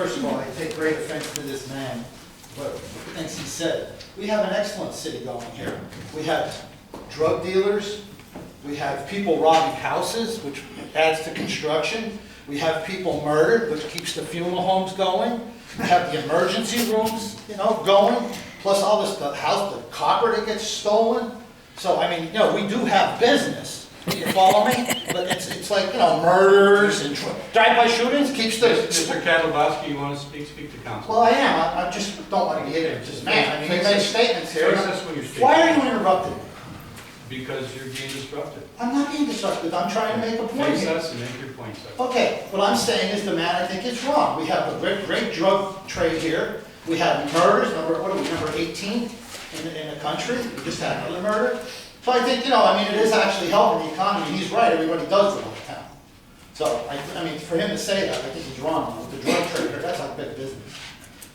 first of all, I take great offense to this man, what things he said. We have an excellent city going here. We have drug dealers, we have people robbing houses, which adds to construction. We have people murdered, which keeps the funeral homes going. We have the emergency rooms, going, plus all this, the copper that gets stolen. So, I mean, we do have business. You follow me? But it's like, murders and drive-by shootings keeps the... Mr. Katalbowski, you want to speak to council? Well, I am. I just don't want to get into this man. I mean, he makes statements here. Why are you interrupting me? Because you're being disruptive. I'm not being disruptive. I'm trying to make a point Face here. us and make your point, sir. Okay, what I'm saying is the man, I think, is wrong. We have a great drug trade here. We have murders, number 18 in the country. We just had another murder. So I think, it is actually helping the economy. He's right, everybody does live in town. So, I mean, for him to say that, I think he's wrong. The drug trade here, that's like big business.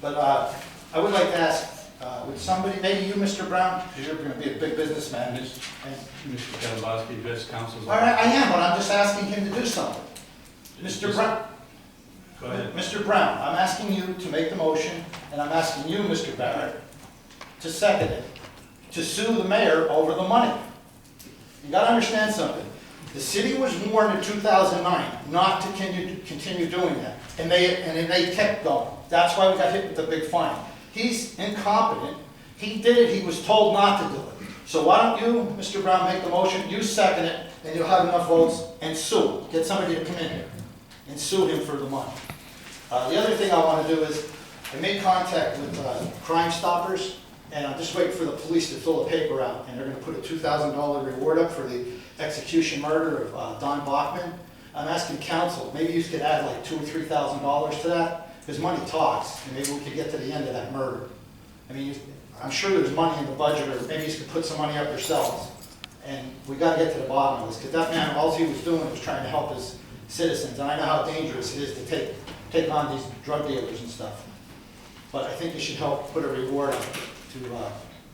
But I would like to ask, would somebody, maybe you, Mr. Brown, because you're going to be a big businessman. Mr. Katalbowski, address council's... All right, I am, but I'm just asking him to do something. Mr. Brown. Go ahead. Mr. Brown, I'm asking you to make the motion, and I'm asking you, Mr. Barrett, to second it, to sue the mayor over the money. You got to understand something. The city was warned in 2009 not to continue doing that, and they kept going. That's why we got hit with the big fine. He's incompetent. He did it. He was told not to do it. So why don't you, Mr. Brown, make the motion, you second it, and you'll have enough votes, and sue. Get somebody to come in here and sue him for the money. The other thing I want to do is, I made contact with Crime Stoppers, and I'm just waiting for the police to fill the paper out, and they're going to put a $2,000 reward up for the execution murder of Don Bachman. I'm asking council, maybe you could add like $2,000 or $3,000 to that, because money talks, and maybe we could get to the end of that murder. I mean, I'm sure there's money in the budget, or maybe you could put some money up yourselves. And we got to get to the bottom of this, because that man, all he was doing was trying to help his citizens, and I know how dangerous it is to take on these drug dealers and stuff. But I think you should help put a reward up to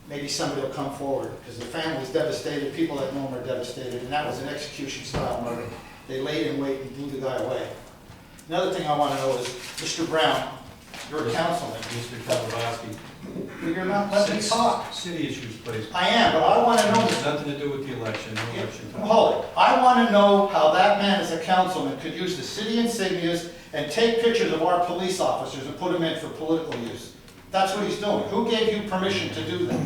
maybe somebody will come forward, because the family's devastated, people that know him are devastated, and that was an execution-style murder. They laid in wait and blew the guy away. Another thing I want to know is, Mr. Brown, you're a councilman. Mr. Katalbowski. You're not letting me talk. City issues, please. I am, but I want to know... It's nothing to do with the election, no election. Hold it. I want to know how that man as a councilman could use the city insignias and take pictures of our police officers and put them in for political use. That's what he's doing. Who gave you permission to do that?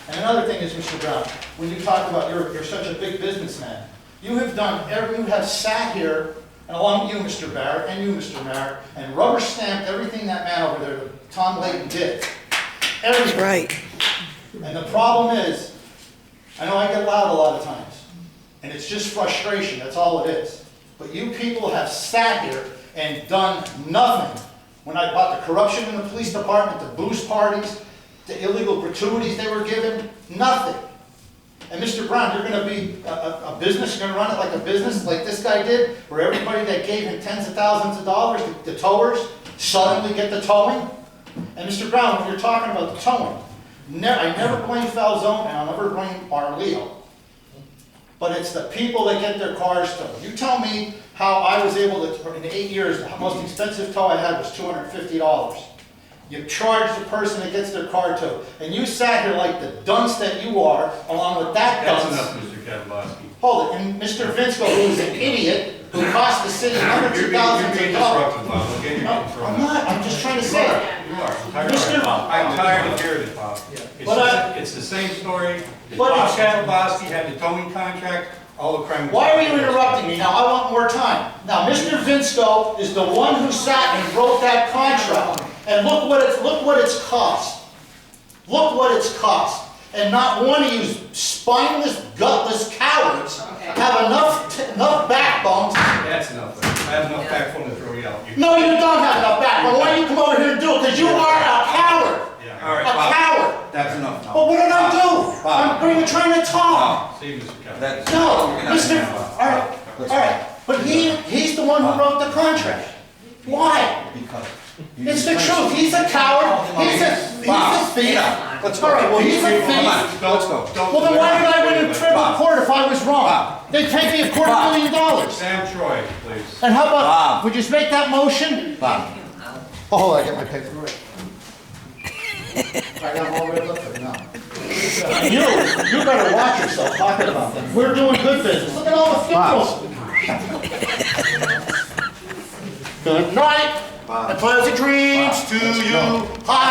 And another thing is, Mr. Brown, when you talk about you're such a big businessman, you have sat here, and along with you, Mr. Barrett, and you, Mr. Mayor, and rubber stamped everything that man over there, Tom Layton, did. Everything. Right. And the problem is, I know I get loud a lot of times, and it's just frustration, that's all it is. But you people have sat here and done nothing. When I bought the corruption in the police department, the booze parties, the illegal gratuities they were given, nothing. And Mr. Brown, you're going to be a business, you're going to run it like a business like this guy did, where everybody that gave him tens of thousands of dollars, the towers, suddenly get the towing. And Mr. Brown, when you're talking about the towing, I never blame Falzone and I'll never blame Arleo. But it's the people that get their cars towed. You tell me how I was able to, in 8 years, the most expensive tow I had was $250. You charge the person that gets their car towed. And you sat here like the dunce that you are, along with that dunce. That's enough, Mr. Katalbowski. Hold it. And Mr. Vinsko, who's an idiot, who cost the city hundreds of thousands of dollars. No, I'm not. I'm just trying to say it. You are. I'm tired of hearing it, Bob. It's the same story. Bob Katalbowski had the towing contract, all the crime. Why are you interrupting me? Now, I want more time. Now, Mr. Vinsko is the one who sat and wrote that contract. And look what it's cost. Look what it's cost. And not one of you spineless, gutless cowards have enough backbone. That's enough. I have enough backbone to throw you out. No, you don't have enough backbone. Why don't you come over here and do it? Because you are a coward. Yeah. All right, A Bob, coward. that's enough now. But what did I do? Bob. I'm trying to talk. See, Mr. Katalbowski. That's- No, you're not Mr. gonna- All right. But he's the one who wrote the contract. Why? Because. It's the truth. He's a coward. He's a thief. Let's go. All right, well, he's a Come thief. on, let's go. Well, then why did I win in federal court if I was wrong? Bob. They'd pay me $250,000. Sam Troy, please. And how about, Bob. would you make that motion? Bob, Oh, I got my paper. I got all red up there now. You better watch yourself talking about them. We're doing good business. Look at all the funerals. Good night. And pleasant dreams to you. Hi.